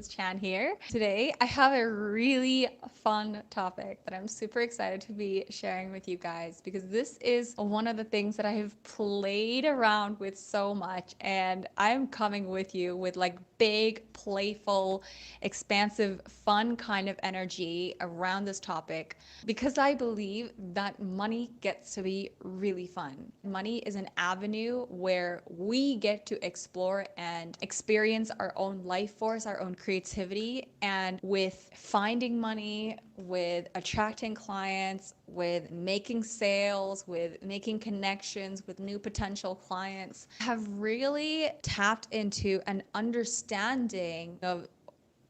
is Chan here. Today, I have a really fun topic that I'm super excited to be sharing with you guys because this is one of the things that I have played around with so much. And I'm coming with you with like big, playful, expansive, fun kind of energy around this topic because I believe that money gets to be really fun. Money is an avenue where we get to explore and experience our own life force, our own creativity. And with finding money, with attracting clients, with making sales, with making connections with new potential clients, have really tapped into an understanding of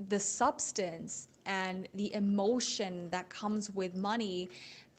the substance and the emotion that comes with money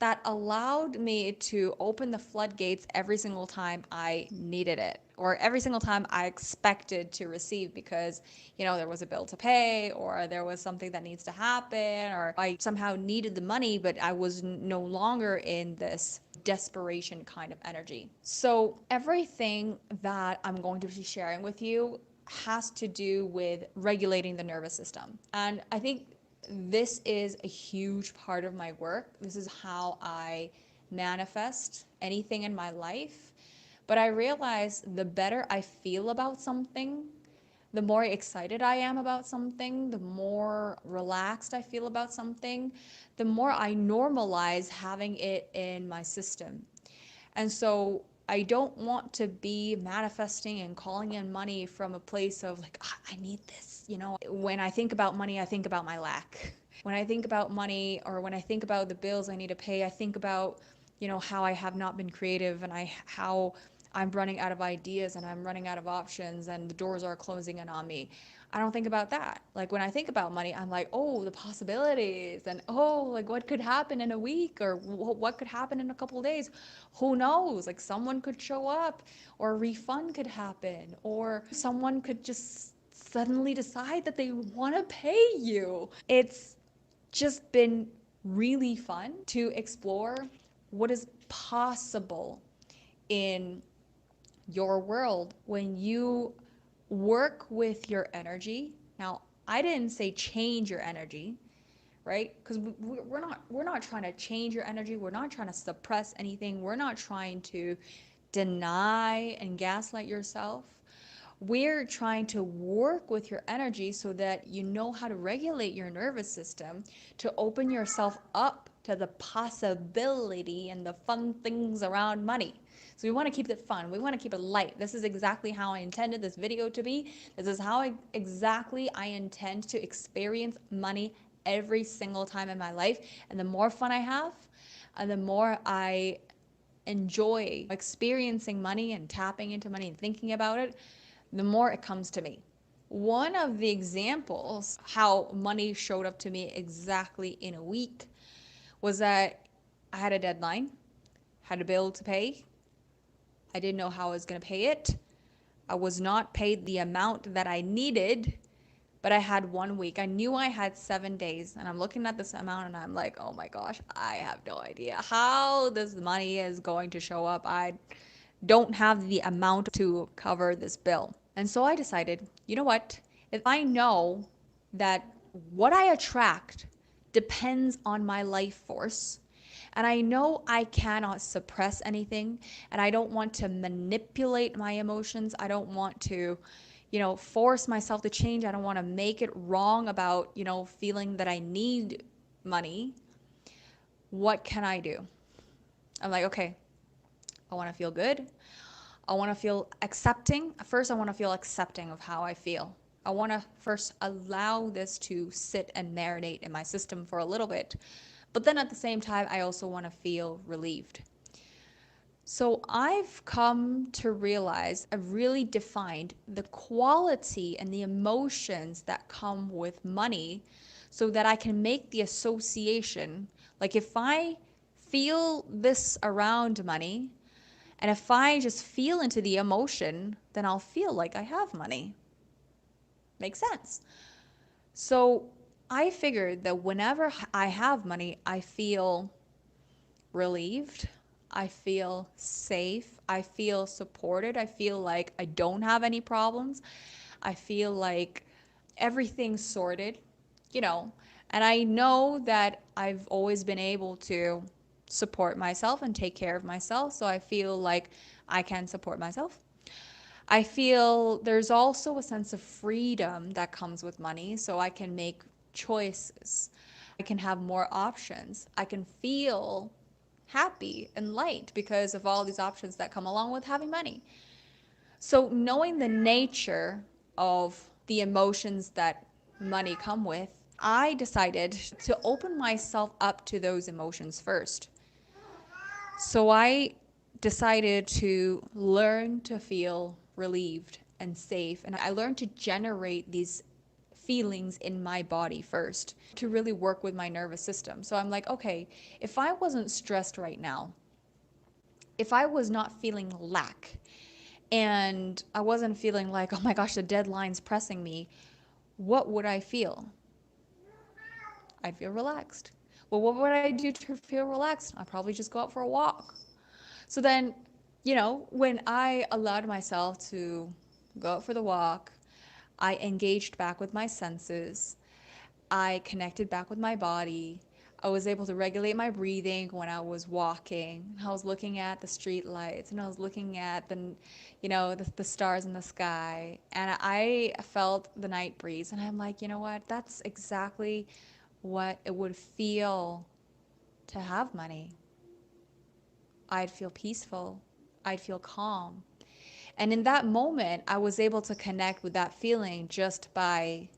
that allowed me to open the floodgates every single time I needed it or every single time I expected to receive because, there was a bill to pay or there was something that needs to happen or I somehow needed the money, but I was no longer in this desperation kind of energy. So everything that I'm going to be sharing with you has to do with regulating the nervous system. And I think this is a huge part of my work. This is how I manifest anything in my life. But I realize the better I feel about something, the more excited I am about something, the more relaxed I feel about something, the more I normalize having it in my system. And so I don't want to be manifesting and calling in money from a place of like, I need this. When I think about money, I think about my lack. When I think about money or when I think about the bills I need to pay, I think about, how I have not been creative and how I'm running out of ideas and I'm running out of options and the doors are closing in on me. I don't think about that. Like when I think about money, I'm like, oh, the possibilities and oh, like what could happen in a week or what could happen in a couple of days. Who knows? Like someone could show up or a refund could happen or someone could just suddenly decide that they want to pay you. It's just been really fun to explore what is possible in your world when you work with your energy. Now, I didn't say change your energy, right? Because we're not trying to change your energy. We're not trying to suppress anything. We're not trying to deny and gaslight yourself. We're trying to work with your energy so that you know how to regulate your nervous system to open yourself up to the possibility and the fun things around money. So we want to keep it fun. We want to keep it light. This is exactly how I intended this video to be. This is how exactly I intend to experience money every single time in my life. And the more fun I have, and the more I enjoy experiencing money and tapping into money and thinking about it, the more it comes to me. One of the examples how money showed up to me exactly in a week was that I had a deadline, had a bill to pay. I didn't know how I was going to pay it. I was not paid the amount that I needed, but I had 1 week. I knew I had 7 days, and I'm looking at this amount and I'm like, oh my gosh, I have no idea how this money is going to show up. I don't have the amount to cover this bill. And so I decided, you know what? If I know that what I attract depends on my life force, and I know I cannot suppress anything, and I don't want to manipulate my emotions, I don't want to, force myself to change, I don't want to make it wrong about, feeling that I need money. What can I do? I'm like, okay, I want to feel good. I want to feel accepting. First, I want to feel accepting of how I feel. I want to first allow this to sit and marinate in my system for a little bit. But then at the same time, I also want to feel relieved. So I've come to realize, I've really defined the quality and the emotions that come with money so that I can make the association. Like if I feel this around money, and if I just feel into the emotion, then I'll feel like I have money. Makes sense. So I figured that whenever I have money, I feel relieved. I feel safe. I feel supported. I feel like I don't have any problems. I feel like everything sorted, you know, and I know that I've always been able to support myself and take care of myself. So I feel like I can support myself. I feel there's also a sense of freedom that comes with money. So I can make choices. I can have more options. I can feel happy and light because of all these options that come along with having money. So knowing the nature of the emotions that money come with, I decided to open myself up to those emotions first. So I decided to learn to feel relieved and safe. And I learned to generate these feelings in my body first to really work with my nervous system. So I'm like, okay, if I wasn't stressed right now, if I was not feeling lack, and I wasn't feeling like, oh my gosh, the deadline's pressing me, what would I feel? I'd feel relaxed. Well, what would I do to feel relaxed? I'd probably just go out for a walk. So then, when I allowed myself to go out for the walk, I engaged back with my senses. I connected back with my body. I was able to regulate my breathing when I was walking. I was looking at the street lights and I was looking at the stars in the sky. And I felt the night breeze. And I'm like, you know what? That's exactly what it would feel to have money. I'd feel peaceful. I'd feel calm. And in that moment, I was able to connect with that feeling just by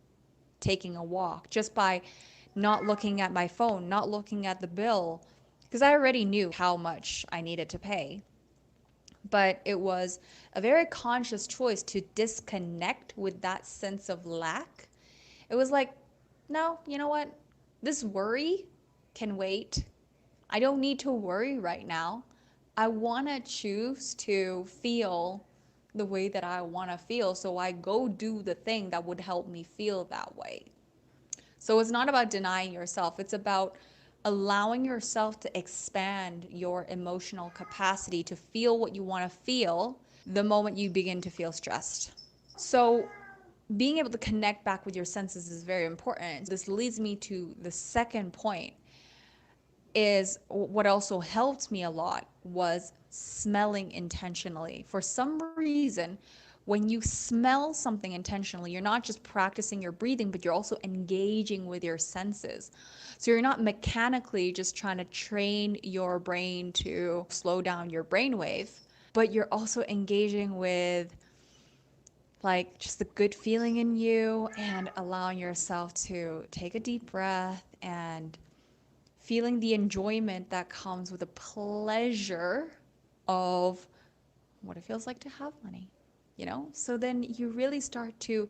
taking a walk, just by not looking at my phone, not looking at the bill, because I already knew how much I needed to pay. But it was a very conscious choice to disconnect with that sense of lack. It was like, no, you know what? This worry can wait. I don't need to worry right now. I want to choose to feel the way that I want to feel. So I go do the thing that would help me feel that way. So it's not about denying yourself, it's about allowing yourself to expand your emotional capacity to feel what you want to feel the moment you begin to feel stressed. So being able to connect back with your senses is very important. This leads me to the second point is what also helped me a lot was smelling intentionally. For some reason, when you smell something intentionally, you're not just practicing your breathing, but you're also engaging with your senses. So you're not mechanically just trying to train your brain to slow down your brainwave, but you're also engaging with like just the good feeling in you and allowing yourself to take a deep breath and feeling the enjoyment that comes with the pleasure of what it feels like to have money. So then you really start to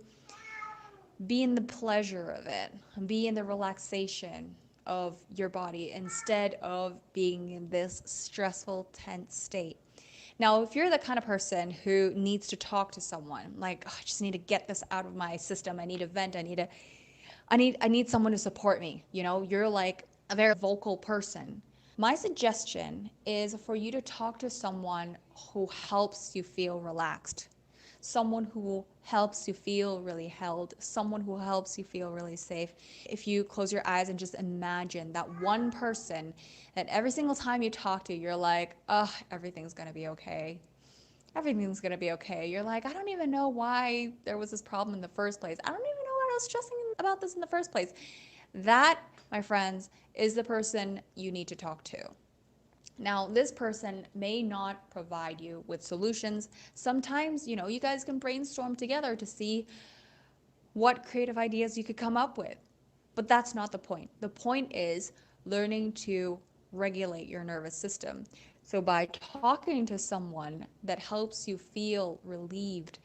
be in the pleasure of it, be in the relaxation of your body instead of being in this stressful, tense state. Now, if you're the kind of person who needs to talk to someone, like, oh, I just need to get this out of my system, I need a vent, I need someone to support me. You're like a very vocal person. My suggestion is for you to talk to someone who helps you feel relaxed, someone who helps you feel really held, someone who helps you feel really safe. If you close your eyes and just imagine that one person that every single time you talk to, you're like, oh, everything's going to be okay. Everything's going to be okay. You're like, I don't even know why there was this problem in the first place. I don't even know why I was stressing about this in the first place. That, my friends, is the person you need to talk to. Now, this person may not provide you with solutions. Sometimes, you guys can brainstorm together to see what creative ideas you could come up with. But that's not the point. The point is learning to regulate your nervous system. So, by talking to someone that helps you feel relieved,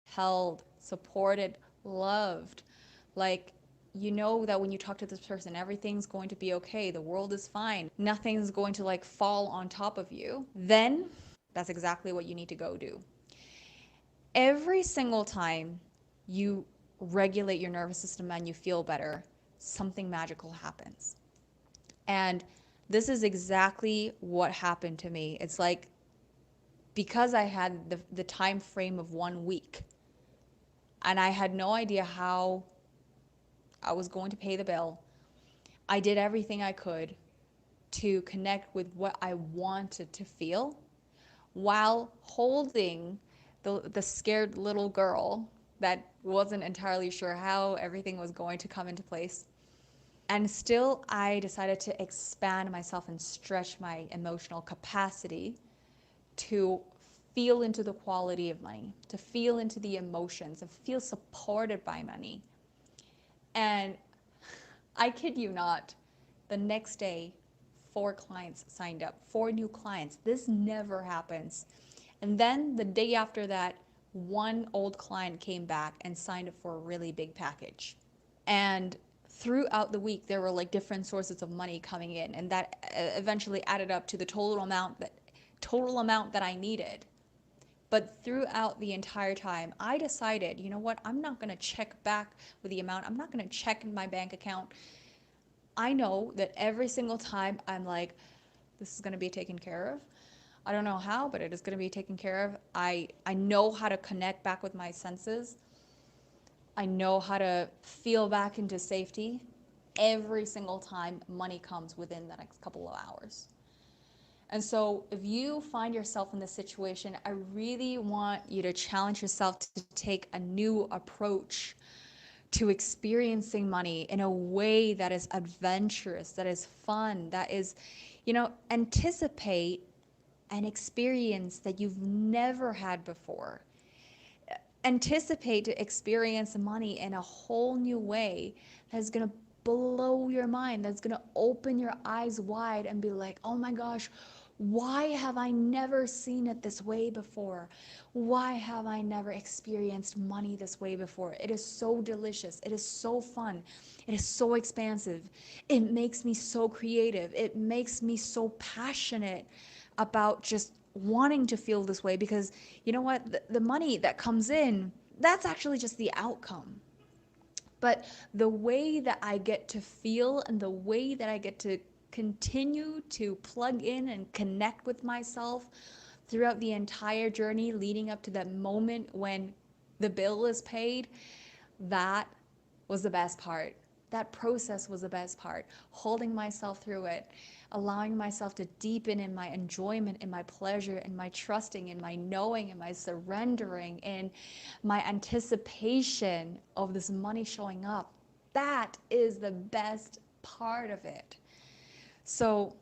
held, supported, loved, like you know that when you talk to this person, everything's going to be okay, the world is fine, nothing's going to like fall on top of you, then that's exactly what you need to go do. Every single time you regulate your nervous system and you feel better, something magical happens. And this is exactly what happened to me. It's like because I had the time frame of 1 week and I had no idea how I was going to pay the bill. I did everything I could to connect with what I wanted to feel while holding the scared little girl that wasn't entirely sure how everything was going to come into place. And still, I decided to expand myself and stretch my emotional capacity to feel into the quality of money, to feel into the emotions, and feel supported by money. And I kid you not, the next day, 4 clients signed up, 4 new clients. This never happens. And then the day after that, one old client came back and signed up for a really big package. And throughout the week, there were like different sources of money coming in, and that eventually added up to the total amount that I needed. But throughout the entire time, I decided, you know what? I'm not going to check back with the amount. I'm not going to check in my bank account. I know that every single time I'm like, this is going to be taken care of. I don't know how, but it is going to be taken care of. I know how to connect back with my senses. I know how to feel back into safety every single time money comes within the next couple of hours. And so, if you find yourself in this situation, I really want you to challenge yourself to take a new approach to experiencing money in a way that is adventurous, that is fun, that is, anticipate an experience that you've never had before. Anticipate to experience money in a whole new way that's going to blow your mind, that's going to open your eyes wide and be like, oh my gosh, why have I never seen it this way before? Why have I never experienced money this way before? It is so delicious. It is so fun. It is so expansive. It makes me so creative. It makes me so passionate about just wanting to feel this way, because you know what? The money that comes in, that's actually just the outcome. But the way that I get to feel and the way that I get to continue to plug in and connect with myself throughout the entire journey leading up to that moment when the bill is paid, that was the best part. That process was the best part. Holding myself through it, allowing myself to deepen in my enjoyment, in my pleasure, in my trusting, in my knowing, in my surrendering, in my anticipation of this money showing up. That is the best part of it. So,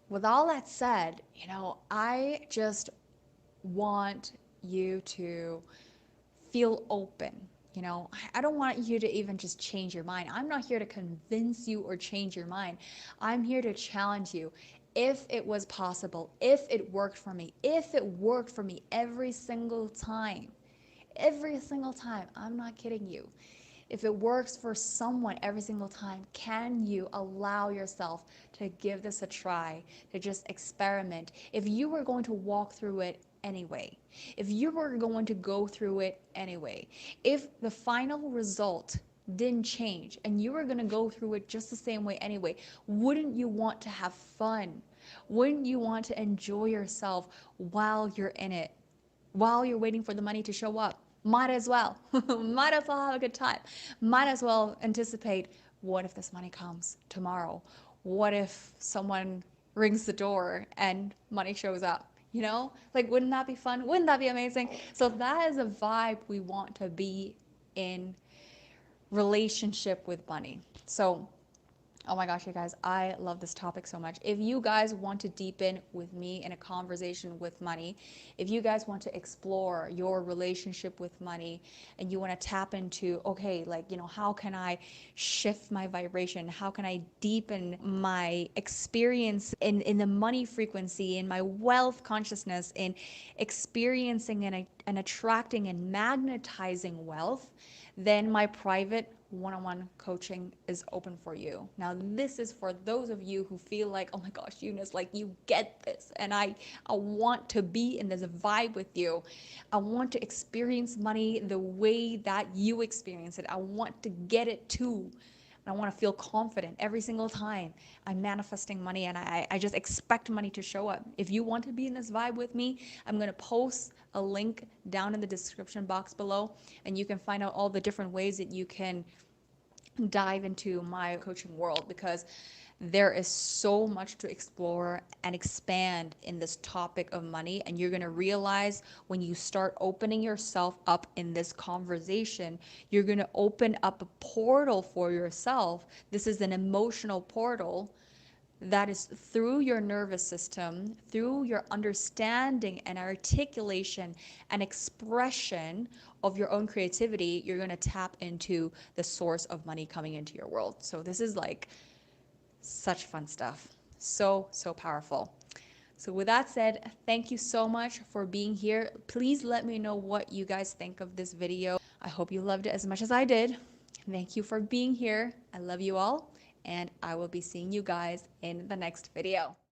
with all that said, I just want you to feel open. I don't want you to even just change your mind. I'm not here to convince you or change your mind. I'm here to challenge you. If it was possible, if it worked for me, if it worked for me every single time, I'm not kidding you. If it works for someone every single time, can you allow yourself to give this a try, to just experiment? If you were going to walk through it anyway, if you were going to go through it anyway, if the final result didn't change and you were going to go through it just the same way anyway, wouldn't you want to have fun? Wouldn't you want to enjoy yourself while you're in it? While you're waiting for the money to show up? Might as well. Might as well have a good time. Might as well anticipate, what if this money comes tomorrow? What if someone rings the door and money shows up? Like, wouldn't that be fun? Wouldn't that be amazing? So that is a vibe we want to be in relationship with money. So, oh my gosh, you guys, I love this topic so much. If you guys want to deepen with me in a conversation with money, if you guys want to explore your relationship with money and you want to tap into, okay, like, how can I shift my vibration? How can I deepen my experience in the money frequency, in my wealth consciousness, in experiencing and attracting and magnetizing wealth? Then my private one-on-one coaching is open for you. Now, this is for those of you who feel like, oh my gosh, Eunice, like, you get this, and I want to be in this vibe with you. I want to experience money the way that you experience it. I want to get it too. I want to feel confident every single time I'm manifesting money, and I just expect money to show up. If you want to be in this vibe with me, I'm going to post a link down in the description box below, and you can find out all the different ways that you can dive into my coaching world, because there is so much to explore and expand in this topic of money. And you're going to realize when you start opening yourself up in this conversation, you're going to open up a portal for yourself. This is an emotional portal that is through your nervous system, through your understanding and articulation and expression of your own creativity, you're going to tap into the source of money coming into your world. So this is like such fun stuff. So, so powerful. So, with that said, thank you so much for being here. Please let me know what you guys think of this video. I hope you loved it as much as I did. Thank you for being here. I love you all, and I will be seeing you guys in the next video.